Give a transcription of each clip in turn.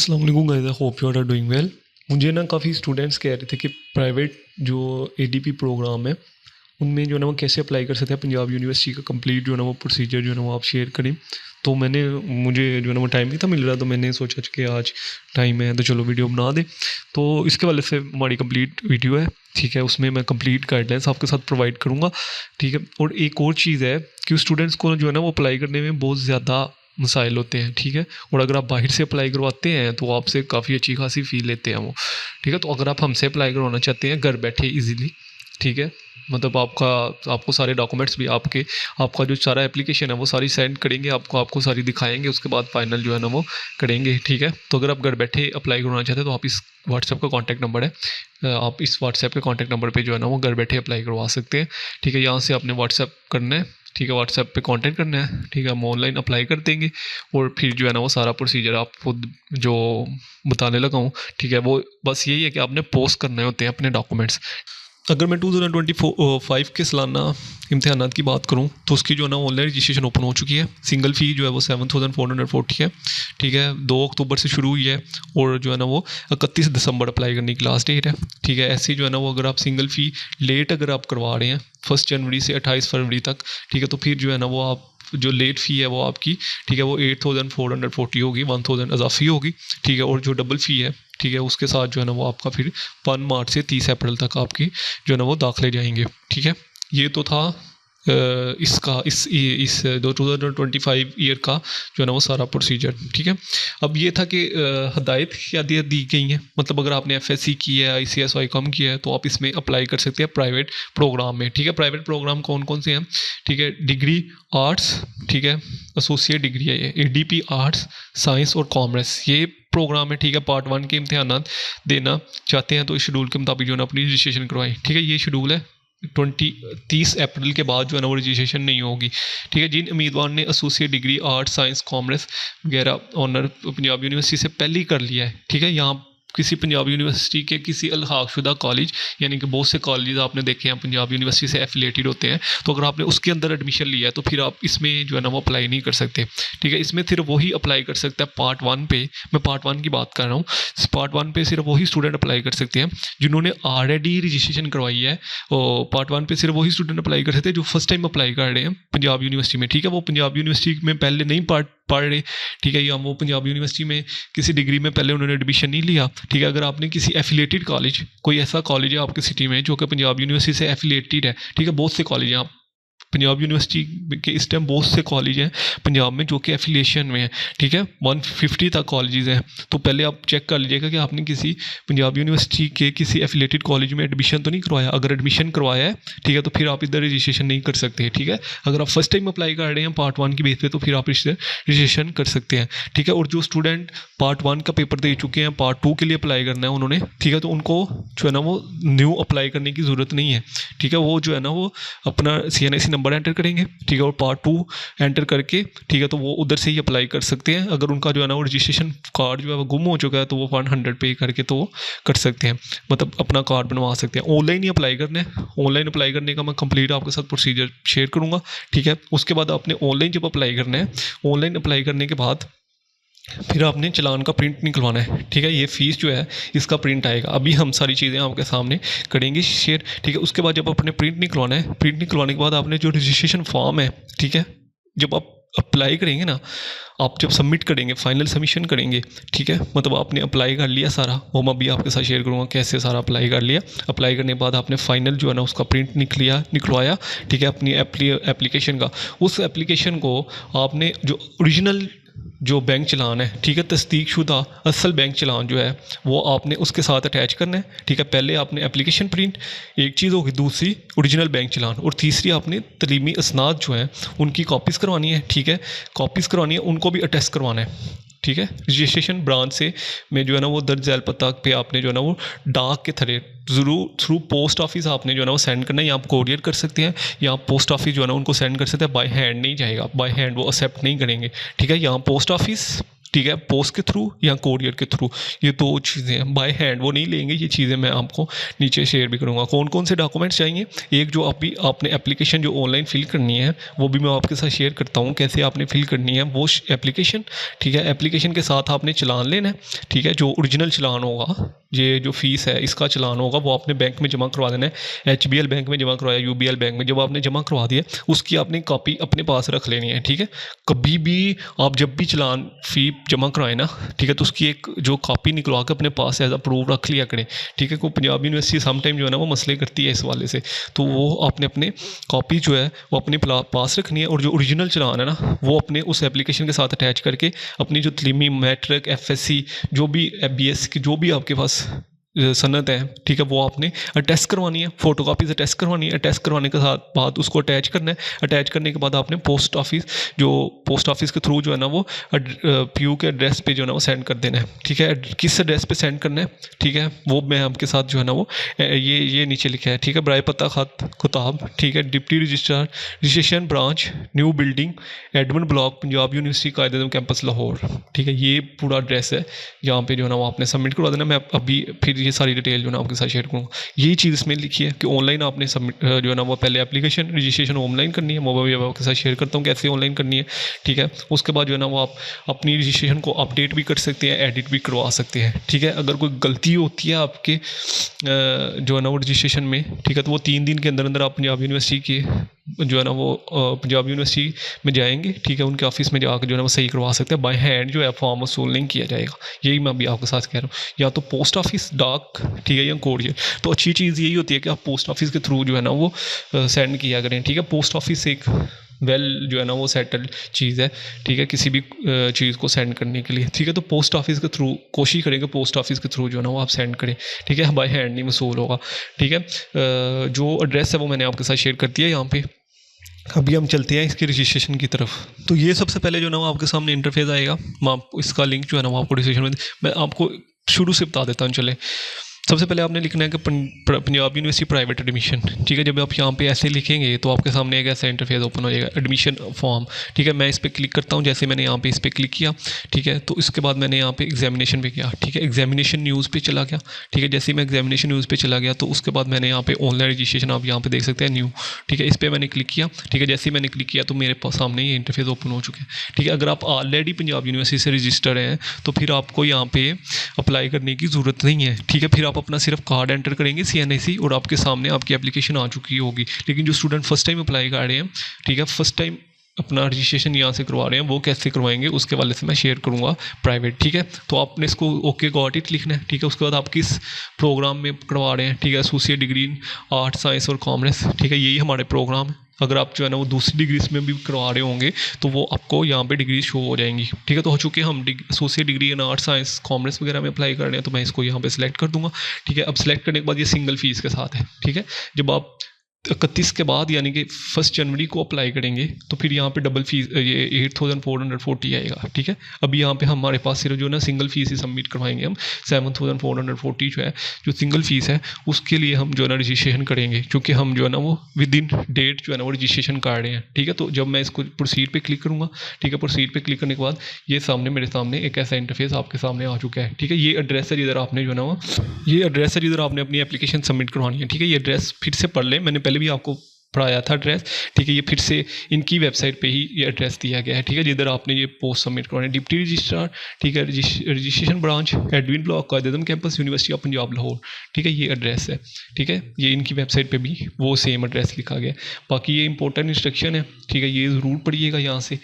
अस्सलाम वालेकुम guys, I hope you are doing well. मुझे ना काफ़ी स्टूडेंट्स कह रहे थे कि प्राइवेट जो एडीपी प्रोग्राम है उनमें जो है ना वो कैसे अप्लाई कर सकते हैं। पंजाब यूनिवर्सिटी का कंप्लीट जो है ना वो प्रोसीजर जो है ना वो आप शेयर करें। तो मुझे जो है ना वो टाइम नहीं था मिल रहा, तो मैंने सोचा कि आज टाइम है तो चलो वीडियो बना दे। तो इसके वाले से हमारी कंप्लीट वीडियो है, ठीक है। उसमें मैं कंप्लीट गाइडलाइंस आपके साथ प्रोवाइड करूँगा, ठीक है। और एक और चीज़ है कि स्टूडेंट्स को जो है ना वो अप्लाई करने में बहुत ज़्यादा मसाइल होते हैं, ठीक है। और अगर आप बाहर से अप्लाई करवाते हैं तो आपसे काफ़ी अच्छी खासी फ़ी लेते हैं वो, ठीक है। तो अगर आप हमसे अप्लाई करवाना चाहते हैं घर बैठे इजीली, ठीक है, मतलब आपको सारे डॉक्यूमेंट्स भी आपका जो सारा एप्लीकेशन है वो सारी सेंड करेंगे आपको सारी दिखाएंगे, उसके बाद फाइनल जो है ना वो करेंगे, ठीक है। तो अगर आप घर बैठे अप्लाई करवाना चाहते हैं तो आप इस व्हाट्सएप का कॉन्टैक्ट नंबर है, आप इस व्हाट्सएप के कॉन्टैक्ट नंबर पे जो है ना वो घर बैठे अप्लाई करवा सकते हैं, ठीक है। यहाँ से आपने व्हाट्सएप करना है, ठीक है, व्हाट्सएप पे कांटेक्ट करना है, ठीक है। हम ऑनलाइन अप्लाई कर देंगे और फिर जो है ना वो सारा प्रोसीजर आप खुद जो बताने लगा हूँ, ठीक है। वो बस यही है कि आपने पोस्ट करने होते हैं अपने डॉक्यूमेंट्स। अगर मैं 2025 के सालाना इम्तिहानात की बात करूं तो उसकी जो है ना ऑनलाइन रजिस्ट्रेशन ओपन हो चुकी है। सिंगल फ़ी जो है वो 7440 है, ठीक है। 2 अक्टूबर से शुरू हुई है और जो है ना वो 31 दिसंबर अप्लाई करने की लास्ट डेट है, ठीक है। ऐसे जो है ना वो अगर आप सिंगल फ़ी लेट अगर आप करवा रहे हैं 1 जनवरी से 28 फरवरी तक, ठीक है, तो फिर जो है ना वो आप जो लेट फ़ी है वो आपकी, ठीक है, वो 8440 होगी, 1000 अजाफी होगी, ठीक है। और जो डबल फ़ी है, ठीक है, उसके साथ जो है ना वो आपका फिर 1 मार्च से 30 अप्रैल तक आपकी जो है ना वो दाखिले जाएंगे, ठीक है। ये तो था इसका इस 2025 ईयर का जो है ना वो सारा प्रोसीजर, ठीक है। अब ये था कि हदायत क्या दी गई हैं, मतलब अगर आपने एफएससी की है, आईसीएस वाईकॉम किया है तो आप इसमें अप्लाई कर सकते हैं प्राइवेट प्रोग्राम में, ठीक है। प्राइवेट प्रोग्राम कौन कौन से हैं, ठीक है। डिग्री आर्ट्स, ठीक है, एसोसिएट डिग्री है ये, एडीपी आर्ट्स, साइंस और कॉमर्स, ये प्रोग्राम है, ठीक है। पार्ट 1 के इम्तिहानात देना चाहते हैं तो इस शेड्यूल के मुताबिक जो है ना अपनी रजिस्ट्रेशन करवाएं, ठीक है। ये शेड्यूल है 30 अप्रैल के बाद जो है ना वो रजिस्ट्रेशन नहीं होगी, ठीक है। जिन उम्मीदवार ने associate degree arts science commerce वगैरह ऑनर पंजाब यूनिवर्सिटी से पहले ही कर लिया है, ठीक है। यहाँ किसी पंजाब यूनिवर्सिटी के किसी अलहाकशुदा कॉलेज, यानी कि बहुत से कॉलेज आपने देखे हैं पंजाब यूनिवर्सिटी से एफिलेटेड होते हैं, तो अगर आपने उसके अंदर एडमिशन लिया है तो फिर आप इसमें जो है ना वो अप्लाई नहीं कर सकते, ठीक है। इसमें सिर्फ वही अप्लाई कर सकता है पार्ट 1 पे, मैं पार्ट 1 की बात कर रहा हूँ। पार्ट 1 पे सिर्फ वही स्टूडेंट अप्लाई कर सकते हैं जिन्होंने ऑलरेडी रजिस्ट्रेशन करवाई है। और पार्ट 1 पे सिर्फ वही स्टूडेंट अप्लाई कर सकते हैं जो फर्स्ट टाइम अप्लाई कर रहे हैं पंजाब यूनिवर्सिटी में, ठीक है। वो पंजाब यूनिवर्सिटी में पहले नहीं पढ़ रहे, ठीक है, या वो पंजाब यूनिवर्सिटी में किसी डिग्री में पहले उन्होंने एडमिशन नहीं लिया, ठीक है। अगर आपने किसी एफिलेटेड कॉलेज, कोई ऐसा कॉलेज है आपकी सिटी में जो कि पंजाब यूनिवर्सिटी से एफिलेटेड है, ठीक है, बहुत से कॉलेज हैं, आप पंजाब यूनिवर्सिटी के इस टाइम बहुत से कॉलेज हैं पंजाब में जो कि एफिलिएशन में है, ठीक है। 150 तक कॉलेजेस हैं। तो पहले आप चेक कर लीजिएगा कि आपने किसी पंजाब यूनिवर्सिटी के किसी एफिलेटेड कॉलेज में एडमिशन तो नहीं करवाया। अगर एडमिशन करवाया है, ठीक है, तो फिर आप इधर रजिस्ट्रेशन नहीं कर सकते, ठीक है। अगर आप फर्स्ट टाइम अप्लाई कर रहे हैं पार्ट 1 की बेस पे तो फिर आप इससे रजिस्ट्रेशन कर सकते हैं, ठीक है। और जो स्टूडेंट पार्ट 1 का पेपर दे चुके हैं, पार्ट 2 के लिए अप्लाई करना है उन्होंने, ठीक है, तो उनको जो है ना वो न्यू अप्लाई करने की ज़रूरत नहीं है, ठीक है। वो जो है ना वो अपना CNIC नंबर एंटर करेंगे, ठीक है, और पार्ट 2 एंटर करके, ठीक है, तो वो उधर से ही अप्लाई कर सकते हैं। अगर उनका जो है ना वो रजिस्ट्रेशन कार्ड जो है वो गुम हो चुका है तो वो 100 पे करके तो वो कर सकते हैं, मतलब अपना कार्ड बनवा सकते हैं। ऑनलाइन ही अप्लाई करना है, ऑनलाइन अप्लाई करने का मैं कंप्लीट आपके साथ प्रोसीजर शेयर करूँगा, ठीक है। उसके बाद आपने ऑनलाइन जब अप्लाई करना है, ऑनलाइन अप्लाई करने के बाद फिर आपने चलान का प्रिंट निकलवाना है, ठीक है। ये फ़ीस जो है इसका प्रिंट आएगा, अभी हम सारी चीज़ें आपके सामने करेंगे शेयर, ठीक है। उसके बाद जब आपने प्रिंट निकलवाना है, प्रिंट निकलवाने के बाद आपने जो रजिस्ट्रेशन फॉर्म है, ठीक है, जब आप अप्लाई करेंगे ना, आप जब सबमिट करेंगे, फाइनल सबमिशन करेंगे, ठीक है, मतलब आपने अप्लाई कर लिया सारा, वो मैं अभी आपके साथ शेयर करूँगा कैसे सारा अप्लाई कर लिया। अप्लाई करने के बाद आपने फाइनल जो है ना उसका प्रिंट निकलवाया, ठीक है, अपनी एप्लीकेशन का। उस एप्लीकेशन को आपने जो ओरिजिनल जो बैंक चलान है, ठीक है, तस्दीक शुदा असल बैंक चलान जो है वो आपने उसके साथ अटैच करना है, ठीक है। पहले आपने एप्लीकेशन प्रिंट एक चीज़ होगी, दूसरी ओरिजिनल बैंक चलान, और तीसरी आपने तलीमी असनाद जो हैं उनकी कॉपीज़ करवानी है, ठीक है। कॉपीज़ करवानी है, उनको भी अटैच करवाना है, ठीक है। रजिस्ट्रेशन ब्रांच से में जो है ना वो दर्ज झैल पता पे आपने जो है ना वो डाक के ज़रूर थ्रू पोस्ट ऑफिस आपने जो है ना वो सेंड करना है, या आप कोरियर कर सकते हैं या आप पोस्ट ऑफिस जो है ना उनको सेंड कर सकते हैं। बाय हैंड नहीं जाएगा, बाय हैंड वो एक्सेप्ट नहीं करेंगे, ठीक है। यहाँ पोस्ट ऑफिस, ठीक है, पोस्ट के थ्रू या कोरियर के थ्रू, ये दो चीज़ें हैं। बाय हैंड वो नहीं लेंगे, ये चीज़ें मैं आपको नीचे शेयर भी करूँगा। कौन कौन से डॉक्यूमेंट्स चाहिए, एक जो अभी आपने एप्लीकेशन जो ऑनलाइन फिल करनी है वो भी मैं आपके साथ शेयर करता हूँ कैसे आपने फिल करनी है वो एप्लीकेशन। ठीक है, एप्लीकेशन के साथ आपने चलान लेना है। ठीक है, जो ओरिजिनल चलान होगा, ये जो फीस है इसका चलान होगा वो आपने बैंक में जमा करवा देना है। HBL बैंक में जमा करवाया, UBL बैंक में, जब आपने जमा करवा दिया उसकी आपने कॉपी अपने पास रख लेनी है। ठीक है, कभी भी आप जब भी चलान फ़ी जमा कराएं ना, ठीक है, तो उसकी एक जो कॉपी निकलवा के अपने पास एज अ प्रूफ रख लिया करें। ठीक है, को पंजाब यूनिवर्सिटी समटाइम जो है ना वो मसले करती है इस वाले से, तो वो आपने अपने कॉपी जो है वो अपने पास रखनी है, और जो ओरिजिनल चलान है ना वो अपने उस एप्लीकेशन के साथ अटैच करके अपनी जो तलीमी, मैट्रिक, FSC, जो भी BS की जो भी आपके पास सनद है, ठीक है, वो आपने अटैच करवानी है, फ़ोटोकॉपीज अटैच करवानी है। अटैच करवाने के साथ बाद उसको अटैच करना है। अटैच करने के बाद आपने पोस्ट ऑफिस के थ्रू जो है ना वो PU के एड्रेस पे जो है ना वो सेंड कर देना है। ठीक है, किस एड्रेस पे सेंड करना है, ठीक है, वो मैं आपके साथ जो है ना वो ये नीचे लिखा है। ठीक है, बराए पता खत खुताब, ठीक है, deputy registrar, registration branch, new building, admin block, Punjab university कायदे कैंपस लाहौर। ठीक है, ये पूरा एड्रेस है जहाँ पे जो है ना वो आपने सबमिट करवा देना। मैं अभी फिर ये सारी डिटेल जो है ना आपके साथ शेयर करूँगा। यही चीज़ इसमें लिखी है कि ऑनलाइन आपने सबमिट जो है ना वो पहले एप्लीकेशन रजिस्ट्रेशन ऑनलाइन करनी है। मोबाइल आपके साथ शेयर करता हूँ कैसे ऑनलाइन करनी है। ठीक है, उसके बाद जो है ना वो आप अपनी रजिस्ट्रेशन को अपडेट भी कर सकते हैं, एडिट भी करवा सकते हैं। ठीक है, अगर कोई गलती होती है आपके जो है ना वो रजिस्ट्रेशन में, ठीक है, तो वो 3 दिन के अंदर अंदर आप पंजाब यूनिवर्सिटी की जो है ना वो पंजाब यूनिवर्सिटी में जाएंगे। ठीक है, उनके ऑफिस में जाकर जो है ना वो सही करवा सकते हैं। बाय हैंड जो है फॉर्म वसूल नहीं किया जाएगा। यही मैं अभी आपके साथ कह रहा हूँ, या तो पोस्ट ऑफिस, डाक, ठीक है, या कोरियर। तो अच्छी चीज़ यही होती है कि आप पोस्ट ऑफिस के थ्रू जो है ना वो सेंड किया करें। ठीक है, पोस्ट ऑफिस एक जो है ना वो सेटल्ड चीज़ है। ठीक है, किसी भी चीज़ को सेंड करने के लिए। ठीक है, तो पोस्ट ऑफिस के थ्रू कोशिश करेंगे, पोस्ट ऑफिस के थ्रू जो है ना वो आप सेंड करें। ठीक है, बाय हैंड नहीं वसूल होगा। ठीक है, जो एड्रेस है वो मैंने आपके साथ शेयर कर दिया यहाँ पे। अभी हम चलते हैं इसके रजिस्ट्रेशन की तरफ। तो ये सबसे पहले जो है ना वो आपके सामने इंटरफेस आएगा। मैं आपको इसका लिंक जो है ना वो आपको डिस्क्रिप्शन में, मैं आपको शुरू से बता देता हूँ। चले, सबसे पहले आपने लिखना है कि पंजाब यूनिवर्सिटी प्राइवेट एडमिशन। ठीक है, जब आप यहाँ पे ऐसे लिखेंगे तो आपके सामने एक ऐसा इंटरफेस ओपन हो जाएगा, एडमिशन फॉर्म। ठीक है, मैं इस पर क्लिक करता हूँ, जैसे मैंने यहाँ पे इस पर क्लिक किया। ठीक है, तो इसके बाद मैंने यहाँ पे एग्जामिनेशन पे किया। ठीक है, एग्जामिनेशन न्यूज़ पे चला गया। ठीक है, जैसे ही मैं एग्जामिनेशन न्यूज़ पे चला गया तो उसके बाद मैंने यहाँ पे ऑनलाइन रजिस्ट्रेशन, आप यहाँ पे देख सकते हैं न्यू। ठीक है, इस पर मैंने क्लिक किया। ठीक है, जैसे ही मैंने क्लिक किया तो मेरे पास सामने ये इंटरफेस ओपन हो चुके हैं। ठीक है, अगर आप ऑलरेडी पंजाब यूनिवर्सिटी से रजिस्टर्ड हैं तो फिर आपको यहाँ पे अप्लाई करने की ज़रूरत नहीं है। ठीक है, फिर आप अपना सिर्फ कार्ड एंटर करेंगे CNIC और आपके सामने आपकी एप्लीकेशन आ चुकी होगी। लेकिन जो स्टूडेंट फर्स्ट टाइम अप्लाई कर रहे हैं, ठीक है, फर्स्ट टाइम अपना रजिस्ट्रेशन यहाँ से करवा रहे हैं, वो कैसे करवाएंगे उसके वाले से मैं शेयर करूँगा प्राइवेट। ठीक है, तो आपने इसको ओके गॉट इट लिखना है। ठीक है, उसके बाद आप किस प्रोग्राम में करवा रहे हैं। ठीक है, associate degree in art, science और कॉमर्स। ठीक है, यही हमारे प्रोग्राम है। अगर आप जो है ना वो दूसरी डिग्रीज में भी करवा रहे होंगे तो वो आपको यहाँ पे डिग्री शो हो जाएंगी। ठीक है, तो हो चुके हम associate degree in art, science, commerce वगैरह में अप्लाई कर रहे हैं, तो मैं इसको यहाँ पे सिलेक्ट कर दूंगा। ठीक है, अब सिलेक्ट करने के बाद ये सिंगल फीस के साथ है। ठीक है, जब आप 31 के बाद यानी कि 1 जनवरी को अप्लाई करेंगे तो फिर यहाँ पे डबल फीस ये 8440 आएगा। ठीक है, अभी यहाँ पे हमारे पास सिर्फ जो है ना सिंगल फीस ही सबमिट करवाएंगे हम। 7440 जो है, जो सिंगल फीस है उसके लिए हम जो है ना रजिस्ट्रेशन करेंगे, क्योंकि हम जो है ना वो विद इन डेट जो है ना वो रजिस्ट्रेशन कर रहे हैं। ठीक है, तो जब मैं इसको प्रोसीड पे क्लिक करूँगा, ठीक है, प्रोसीड पे क्लिक करने के बाद ये सामने मेरे सामने एक ऐसा इंटरफेस आपके सामने आ चुका है। ठीक है, ये एड्रेस है जिधर आपने जो है ना वो ये एड्रेस है जिधर आपने अपनी एप्लीकेशन सबमिट करवानी है। ठीक है, ये एड्रेस फिर से पढ़ लें, मैंने पहले भी आपको पढ़ाया था एड्रेस। ठीक है, ये फिर से इनकी वेबसाइट पे ही ये एड्रेस दिया गया है। ठीक है, जिधर आपने ये पोस्ट सबमिट करवानी है, डिप्टी रजिस्ट्रार, ठीक है, रजिस्ट्रेशन ब्रांच, एडमिन ब्लॉक, कायदे campus, university of Punjab Lahore. ठीक है, ये एड्रेस है। ठीक है, ये इनकी वेबसाइट पे भी वो सेम एड्रेस लिखा गया है। बाकी ये इंपॉर्टेंट इंस्ट्रक्शन है। ठीक है, ये ज़रूर पढ़िएगा, यहाँ से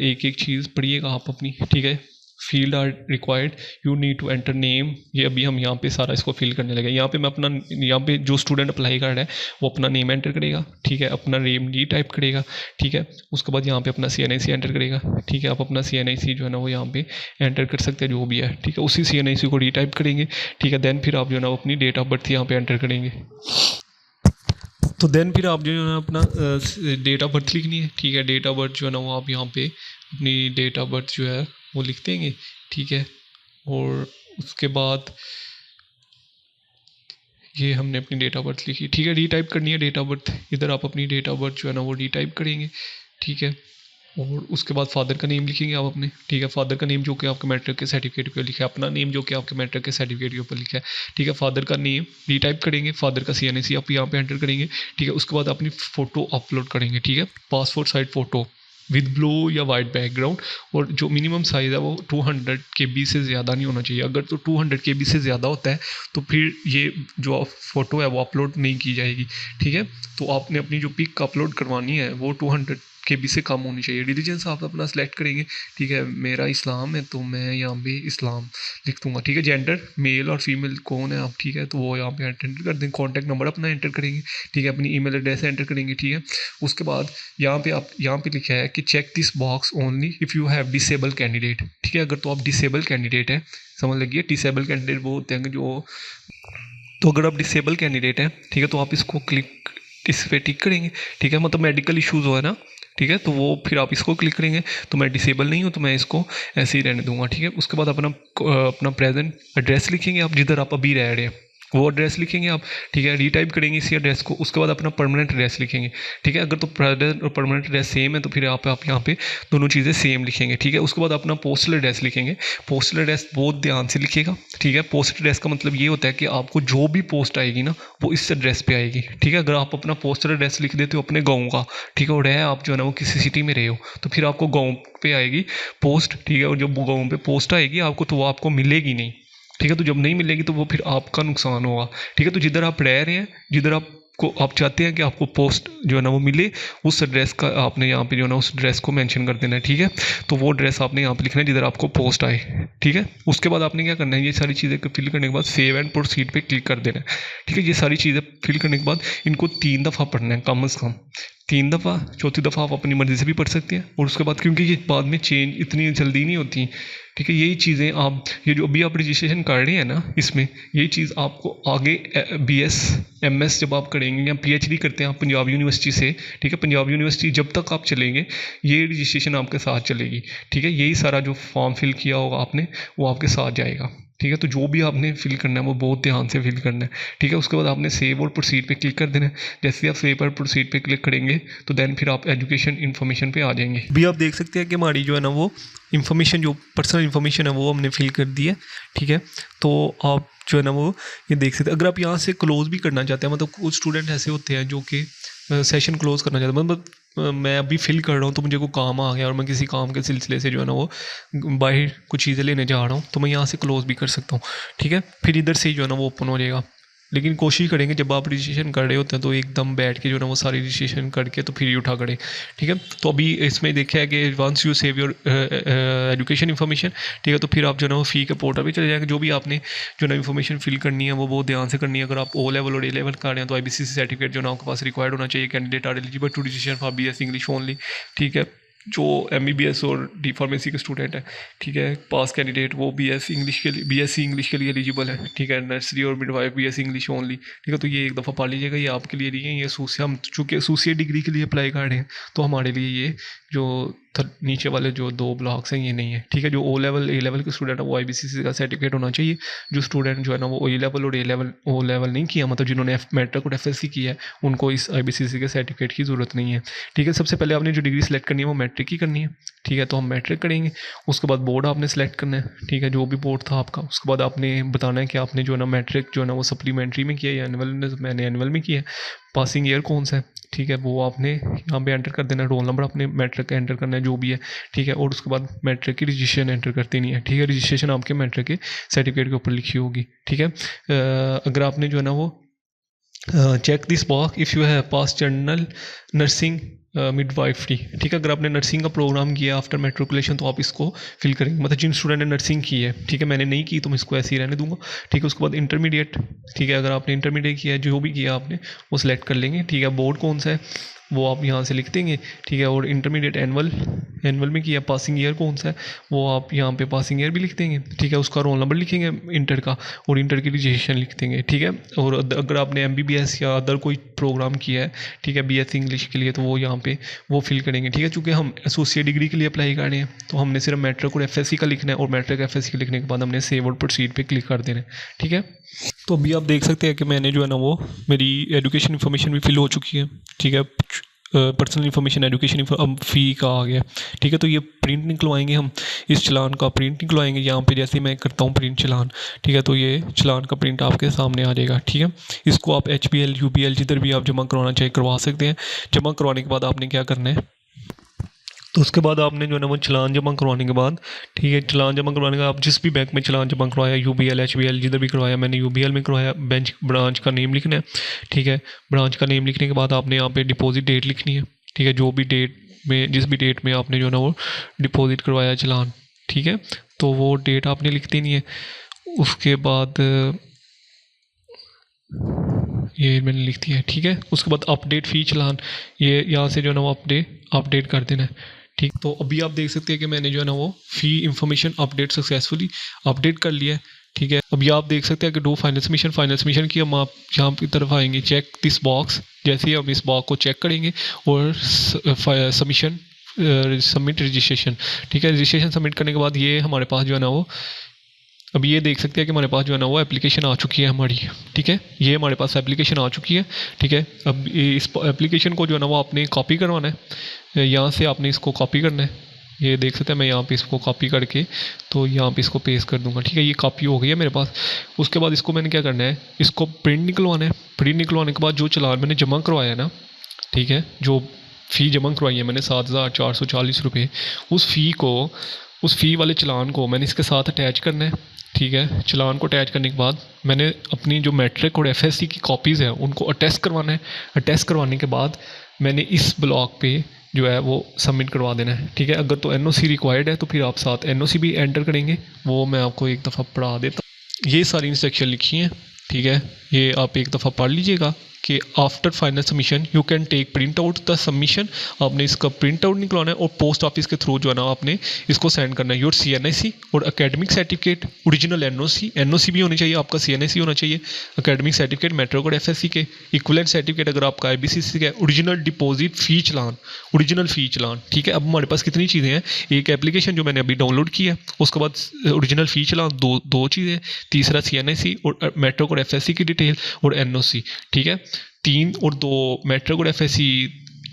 एक एक चीज़ पढ़िएगा आप अपनी। ठीक है, field are required, you need to enter name. ये अभी हम यहाँ पे सारा इसको फिल करने लगे। यहाँ पे मैं अपना, यहाँ पे जो स्टूडेंट अप्लाई कर रहा है वो अपना नेम एंटर करेगा। ठीक है, अपना नेम डी टाइप करेगा। ठीक है, उसके बाद यहाँ पे अपना CNIC एंटर करेगा। ठीक है, आप अपना CNIC जो है ना वो यहाँ पे एंटर कर सकते हैं जो भी है। ठीक है, उसी CNIC को डी टाइप करेंगे। ठीक है, देन फिर आप जो है ना अपनी डेट ऑफ बर्थ यहाँ पे एंटर करेंगे। तो देन फिर आप जो है ना अपना डेट ऑफ बर्थ लिखनी है। ठीक है, डेट ऑफ बर्थ जो है ना वो आप यहाँ पे अपनी डेट ऑफ बर्थ जो है वो लिख देंगे। ठीक है, और उसके बाद ये हमने अपनी डेट ऑफ बर्थ लिखी। ठीक है, रीटाइप करनी है डेट ऑफ बर्थ, इधर आप अपनी डेट ऑफ बर्थ जो है ना वो रीटाइप करेंगे। ठीक है, और उसके बाद फादर का नेम लिखेंगे आप अपने, ठीक है। फादर का नेम जो कि आपके मैट्रिक के सर्टिफिकेट पे लिखा है, अपना नेम जो कि आपके मैट्रिक के सर्टिफिकेट के ऊपर लिखा है, ठीक है। फादर का नेम रीटाइप करेंगे, फादर का CNAC आप यहाँ पे एंटर करेंगे, ठीक है। उसके बाद अपनी फ़ोटो अपलोड करेंगे, ठीक है। Passport size photo with blue या वाइट बैकग्राउंड, और जो मिनिमम साइज़ है वो 200 KB से ज़्यादा नहीं होना चाहिए। अगर तो 200 KB से ज़्यादा होता है तो फिर ये जो फ़ोटो है वो अपलोड नहीं की जाएगी, ठीक है। तो आपने अपनी जो पिक अपलोड करवानी है वो 200 KB से कम होनी चाहिए। रिलीजन्स आप अपना सेलेक्ट करेंगे, ठीक है। मेरा इस्लाम है तो मैं यहाँ पे इस्लाम लिख दूँगा, ठीक है। जेंडर मेल और फीमेल कौन है आप, ठीक है, तो वो यहाँ पे एंटर कर देंगे। कॉन्टैक्ट नंबर अपना एंटर करेंगे, ठीक है। अपनी ईमेल एड्रेस एंटर करेंगे, ठीक है। उसके बाद यहाँ पे आप यहाँ पे लिखा है कि check this box only if you have disable candidate, ठीक है। अगर तो आप डिसेबल कैंडिडेट है, समझ लगिए, डिसेबल कैंडिडेट वो होते हैं जो, तो अगर आप डिसेबल कैंडिडेट हैं, ठीक है, तो आप इसको क्लिक, इस पर टिक करेंगे, ठीक है। मतलब मेडिकल इश्यूज़ हो है ना, ठीक है, तो वो फिर आप इसको क्लिक करेंगे। तो मैं डिसेबल नहीं हूँ तो मैं इसको ऐसे ही रहने दूंगा, ठीक है। उसके बाद अपना प्रेजेंट एड्रेस लिखेंगे आप, जिधर आप अभी रह रहे हैं वो एड्रेस लिखेंगे आप, ठीक है। रीटाइप करेंगे इसी एड्रेस को। उसके बाद अपना परमानेंट एड्रेस लिखेंगे, ठीक है। अगर तो प्रेजेंट और परमानेंट एड्रेस सेम है तो फिर आप यहाँ पे दोनों चीज़ें सेम लिखेंगे, ठीक है। उसके बाद अपना पोस्टल एड्रेस लिखेंगे। पोस्टल एड्रेस बहुत ध्यान से लिखिएगा, ठीक है। पोस्टल एड्रेस का मतलब ये होता है कि आपको जो भी पोस्ट आएगी ना वो इस एड्रेस पे आएगी, ठीक है। अगर आप अपना पोस्टल एड्रेस लिख देते हो अपने गाँव का, ठीक है, और है आप जो है ना वो किसी सिटी में रहे हो, तो फिर आपको गाँव पे आएगी पोस्ट, ठीक है। और जब गाँव पे पोस्ट आएगी आपको तो वो आपको मिलेगी नहीं, ठीक है। तो जब नहीं मिलेगी तो वो फिर आपका नुकसान होगा, ठीक है। तो जिधर आप रह रहे हैं, जिधर आप चाहते हैं कि आपको पोस्ट जो है ना वो मिले, उस एड्रेस का आपने यहाँ पे जो है ना उस एड्रेस को मेंशन कर देना है, ठीक है। तो वो एड्रेस आपने यहाँ पे लिखना है जिधर आपको पोस्ट आए, ठीक है। उसके बाद आपने क्या करना है, ये सारी चीज़ें फिल करने के बाद सेव एंड प्रोसीड पे क्लिक कर देना है, ठीक है। ये सारी चीज़ें फिल करने के बाद इनको 3 दफ़ा पढ़ना है कम से कम, 3 दफ़ा। चौथी दफ़ा आप अपनी मर्ज़ी से भी पढ़ सकते हैं। और उसके बाद क्योंकि ये बाद में चेंज इतनी जल्दी नहीं होती, ठीक है। यही चीज़ें आप, ये जो अभी आप रजिस्ट्रेशन कर रहे हैं ना, इसमें यही चीज़ आपको आगे BS MS जब आप करेंगे या PhD करते हैं आप पंजाब यूनिवर्सिटी से, ठीक है, पंजाब यूनिवर्सिटी जब तक आप चलेंगे ये रजिस्ट्रेशन आपके साथ चलेगी, ठीक है। यही सारा जो फॉर्म फिल किया होगा आपने वो आपके साथ जाएगा, ठीक है। तो जो भी आपने फिल करना है वो बहुत ध्यान से फिल करना है, ठीक है। उसके बाद आपने सेव और प्रोसीड पे क्लिक कर देना है। जैसे आप सेव और प्रोसीड पे क्लिक करेंगे तो देन फिर आप एजुकेशन इन्फॉर्मेशन पे आ जाएंगे। अभी आप देख सकते हैं कि हमारी जो है ना वो इन्फॉर्मेशन, जो पर्सनल इन्फॉर्मेशन है वो हमने फिल कर दी है, ठीक है। तो आप जो है ना वो ये देख सकते हैं। अगर आप यहाँ से क्लोज़ भी करना चाहते हैं, मतलब कुछ स्टूडेंट ऐसे होते हैं जो कि सेशन क्लोज़ करना चाहते हैं, मतलब मैं अभी फिल कर रहा हूँ तो मुझे कोई काम आ गया और मैं किसी काम के सिलसिले से जो है ना वो बाहर कुछ चीज़ें लेने जा रहा हूँ, तो मैं यहाँ से क्लोज़ भी कर सकता हूँ, ठीक है। फिर इधर से ही जो है ना वो ओपन हो जाएगा। लेकिन कोशिश करेंगे जब आप रजिस्ट्रेशन कर रहे होते हैं तो एकदम बैठ के जो है ना वो सारी रजिस्ट्रेशन करके तो फिर ही उठा करें, ठीक है। तो अभी इसमें देखा है कि once you save your education information, ठीक है, तो फिर आप जो है ना वो फ़ी के पोर्टल पे चले जाएंगे। जो भी आपने जो है ना इन्फॉर्मेशन फिल करनी है वो बहुत ध्यान से करनी है। अगर आप O लेवल और A लेवल कर रहे हैं तो IBCC सर्टिफिकेट जो है ना आपके पास रिक्वायर्ड होना चाहिए। Candidate are eligible to registration for BS English only, ठीक है। जो MBBS और D फार्मेसी के स्टूडेंट है, ठीक है, पास कैंडिडेट वो BS इंग्लिश के लिए, BSc इंग्लिश के लिए एलिजिबल है, ठीक है। नर्सरी और मिडवाइफ BS इंग्लिश ओनली, ठीक है। तो ये एक दफ़ा पढ़ लीजिएगा, ये आपके लिए नहीं है, ये हम चूँकि एसोसिएट डिग्री के लिए अप्लाई कर रहे हैं तो हमारे लिए ये जो नीचे वाले जो 2 ब्लॉक्स हैं ये नहीं है, ठीक है। जो O लेवल A लेवल के स्टूडेंट है वो IBCC का सर्टिफिकेट होना चाहिए। जो स्टूडेंट जो है ना वो A लेवल और O लेवल नहीं किया, मतलब जिन्होंने मैट्रिक और FSC किया है, उनको इस IBCC के सर्टिफिकेट की ज़रूरत नहीं है, ठीक है। सबसे पहले आपने जो डिग्री सेलेक्ट करनी है वो मैट्रिक की करनी है, ठीक है। तो हम मैट्रिक करेंगे। उसके बाद बोर्ड आपने सेलेक्ट करना है, ठीक है, जो भी बोर्ड था आपका। उसके बाद आपने बताना है कि आपने जो है ना मैट्रिक जो है ना वो सप्लीमेंट्री में किया या एनुअल में, मैंने एनुअल में किया है। पासिंग ईयर कौन सा है, ठीक है, वो आपने यहाँ पे एंटर कर देना है। रोल नंबर अपने मैट्रिक का एंटर करना है जो भी है, ठीक है। और उसके बाद मैट्रिक की रजिस्ट्रेशन एंटर कर देनी है, ठीक है। रजिस्ट्रेशन आपके मैट्रिक के सर्टिफिकेट के ऊपर लिखी होगी, ठीक है। अगर आपने जो है ना वो check this box if you have pass general nursing midwifery, ठीक है। अगर आपने नर्सिंग का प्रोग्राम किया आफ्टर मेट्रिकुलेशन तो आप इसको फिल करेंगे, मतलब जिन स्टूडेंट ने नर्सिंग की है, ठीक है। मैंने नहीं की तो मैं इसको ऐसे ही रहने दूंगा, ठीक है। उसके बाद इंटरमीडिएट, ठीक है, अगर आपने इंटरमीडिएट किया है, जो भी किया आपने वो सिलेक्ट कर लेंगे, ठीक है। बोर्ड कौन सा है वो आप यहाँ से लिख देंगे, ठीक है। और इंटरमीडिएट एनुअल में किया। पासिंग ईयर कौन सा है वो आप यहाँ पे पासिंग ईयर भी लिख देंगे, ठीक है। उसका रोल नंबर लिखेंगे इंटर का और इंटर की रजिस्ट्रेशन लिख देंगे, ठीक है। और अगर आपने MBBS या अदर कोई प्रोग्राम किया है, ठीक है, BS इंग्लिश के लिए, तो वो यहाँ पे वो फिल करेंगे, ठीक है। चूँकि हम एसोसिएट डिग्री के लिए अप्लाई कर रहे हैं तो हमने सिर्फ मैट्रिक और FSC का लिखना है, और मैट्रिक FSC का लिखने के बाद हमने सेव और प्रोसीड पे क्लिक कर देना है, ठीक है। तो अभी आप देख सकते हैं कि मैंने जो है ना वो मेरी एजुकेशन इन्फॉर्मेशन भी फिल हो चुकी है, ठीक है। पर्सनल इन्फॉर्मेशन, एजुकेशन अब फ़ी का आ गया, ठीक है। तो ये प्रिंट निकलवाएंगे हम, इस चालान का प्रिंट निकलवाएंगे। यहाँ पे जैसे मैं करता हूँ प्रिंट चालान, ठीक है, तो ये चालान का प्रिंट आपके सामने आ जाएगा, ठीक है। इसको आप HBL UBL जिधर भी आप जमा करवाना चाहे करवा सकते हैं। जमा करवाने के बाद आपने क्या करना है, तो उसके बाद आपने जो है ना वो चालान जमा करवाने के बाद, ठीक है, चालान जमा करवाने के बाद आप जिस भी बैंक में चालान जमा करवाया, UBL HBL जिधर भी करवाया, मैंने UBL में करवाया, ब्रांच का नेम लिखना है, ठीक है। ब्रांच का नेम लिखने के बाद आपने यहाँ पे डिपॉजिट डेट लिखनी है, ठीक है, जो भी डेट में, जिस भी डेट में आपने जो है ना वो डिपॉजिट करवाया चालान, ठीक है, तो वो डेट आपने लिख देनी है। उसके बाद ये मैंने लिख दिया है, ठीक है। उसके बाद अपडेट फ़ी चालान, ये यहाँ से जो है ना वो अपडेट कर देना है, ठीक। तो अभी आप देख सकते हैं कि मैंने जो है ना वो फ़ी इंफॉर्मेशन अपडेट सक्सेसफुली अपडेट कर लिया है, ठीक है। अभी आप देख सकते हैं कि डू फाइनल सबमिशन की हम आप यहाँ की तरफ आएंगे, चेक दिस बॉक्स। जैसे ही हम इस बॉक्स को चेक करेंगे और सबमिट रजिस्ट्रेशन, ठीक है, रजिस्ट्रेशन सबमिट करने के बाद ये हमारे पास जो है ना वो, अब ये देख सकते हैं कि हमारे पास जो है ना वो एप्लीकेशन आ चुकी है हमारी, ठीक है, ये हमारे पास एप्लीकेशन आ चुकी है, ठीक है। अब इस एप्लीकेशन को जो है ना वो आपने कॉपी करवाना है, यहाँ से आपने इसको कॉपी करना है। ये देख सकते हैं, मैं यहाँ पे इसको कॉपी करके तो यहाँ पे इसको पेस्ट कर दूंगा, ठीक है। ये कॉपी हो गई है मेरे पास। उसके बाद इसको मैंने क्या करना है, इसको प्रिंट निकलवाना है। प्रिंट निकलवाने के बाद जो चालान मैंने जमा करवाया ना, ठीक है, जो फ़ी जमा करवाई है मैंने 7,440 रुपये, उस फ़ी वाले चालान को मैंने इसके साथ अटैच करना है, ठीक है। चालान को अटैच करने के बाद मैंने अपनी जो मैट्रिक और FSC की कॉपीज़ हैं उनको अटेस्ट करवाना है। अटेस्ट करवाने के बाद मैंने इस ब्लॉक पे जो है वो सबमिट करवा देना है, ठीक है। अगर तो NOC रिक्वायर्ड है तो फिर आप साथ NOC भी एंटर करेंगे, वो मैं आपको एक दफ़ा पढ़ा देता हूँ। ये सारी इंस्ट्रक्शन लिखी हैं, ठीक है, ये आप एक दफ़ा पढ़ लीजिएगा कि after final submission you can take print out the submission. आपने इसका प्रिंट आउट निकलवाना है और पोस्ट ऑफिस के थ्रू जो है ना आपने इसको सेंड करना है। योर CNIC और एकेडमिक सर्टिफिकेट, ओरिजिनल NOC भी होनी चाहिए, आपका CNIC होना चाहिए, एकेडमिक सर्टिफिकेट, मेट्रिक और FSC के इक्विवेलेंट सर्टिफिकेट अगर आपका IBCC का है, ओरिजिनल डिपॉजिट फ़ी चालान, ओरिजिनल फ़ी चालान, ठीक है। अब हमारे पास कितनी चीज़ें हैं, एक एप्लीकेशन जो मैंने अभी डाउनलोड की है, उसके बाद ओरिजिनल फ़ी चालान, दो चीज़ें, तीसरा CNIC और मेट्रिक और FSC की डिटेल और NOC, ठीक है। 3 और 2 मैट्रिक और FSC,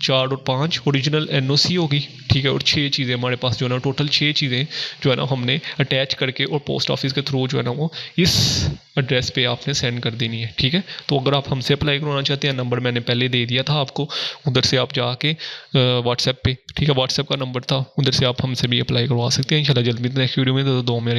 4 और 5 ओरिजिनल NOC होगी, ठीक है। और 6 चीज़ें हमारे पास जो है ना, टोटल 6 चीज़ें जो है ना हमने अटैच करके और पोस्ट ऑफिस के थ्रू जो है ना वो इस एड्रेस पे आपने सेंड कर देनी है, ठीक है। तो अगर आप हमसे अप्लाई करवाना चाहते हैं, नंबर मैंने पहले दे दिया था आपको, उधर से आप जाके व्हाट्सएप पे, ठीक है, व्हाट्सएप का नंबर था, उधर से आप हमसे भी अप्लाई करवा सकते हैं। इंशाल्लाह जल्दी नेक्स्ट वीडियो में तो दो मेरे